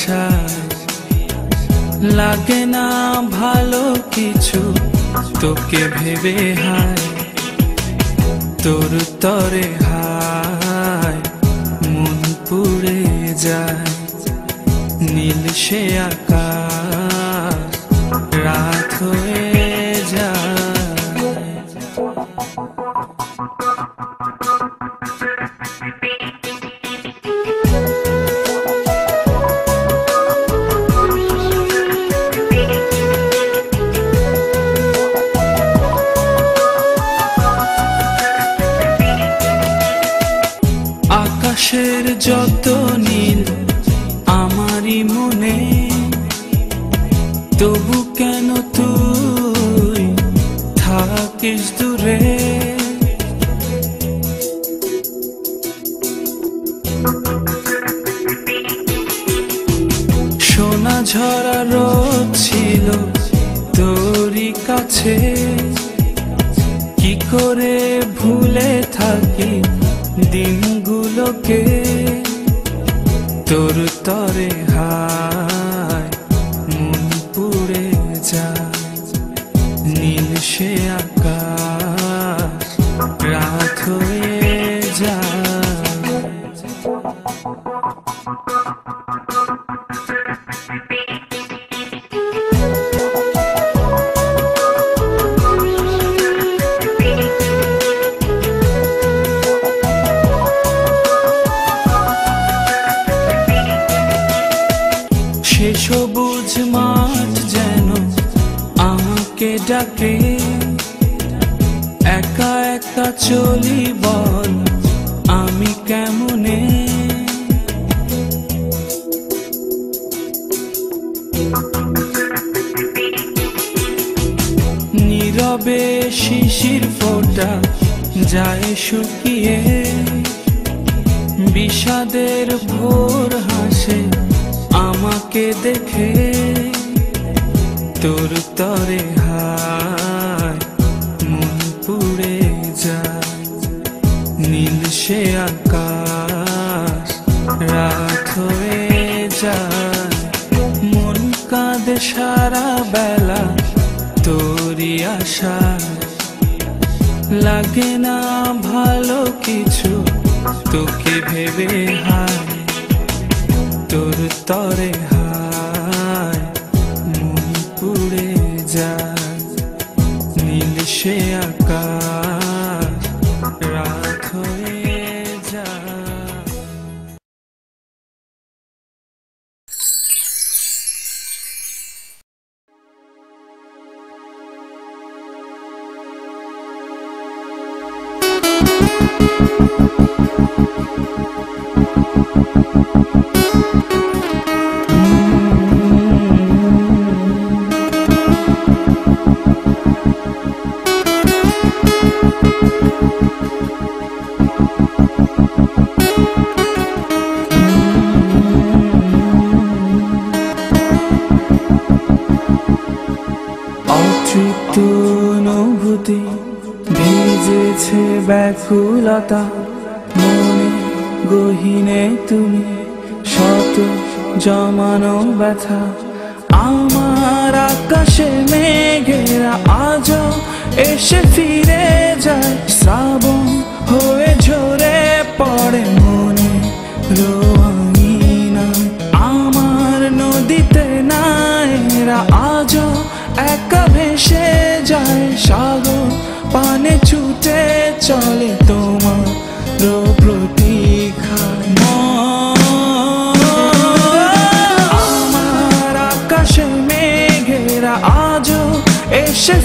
আশায় লাগে না ভালো কিছু তোকে ভেবে হায় তোর তরে হায় মন পুড়ে যায় নীল সে আকাশ রাত হয়ে যায় আকাশের যত নীল আমারই মনে তবু কেন তুই থাকিস দূরে সোনা ঝরা রোদ ছিল তোরই কাছে কি করে ভুলে থাকি দিনগুলোকে তোর তরে হায় মন পুড়ে যায় নীল সে আকাশ রাত হয়ে যায় সে সবুজ মাঠ যেন আমাকে ডাকে একা একা চলি বল আমি কেমনে নীরবে শিশির ফোঁটা যায় শুকিয়ে বিষাদের ভোর হাসে আমাকে দেখে তোর তরে হায় মন পুড়ে যায় নীল সে আকাশ রাত হয়ে যায় মন কাঁদে সারা বেলা তোরই আশায় লাগে না ভালো কিছু তোকে ভেবে হায় তোর তরে হায় মন পুড়ে যায় নীল সে আকাশ রাত হয়ে যায় অনুভূতি ভিজেছে ব্যাকুলতা মনে গহীনে তুমি শত জমানো ব্যথা আমার আকাশে মেঘেরা আজও এসে ফিরে যায় শ্রাবণ হয়ে ঝরে পড়ে মনে রোয়াঙ্গিনা আমার নদীতে নায়েরা আজও একা ভেসে যায় সাগর পানে ছুটে চলে তোমার প্রতীক্ষায় আমার আকাশে মেঘেরা আজও এসে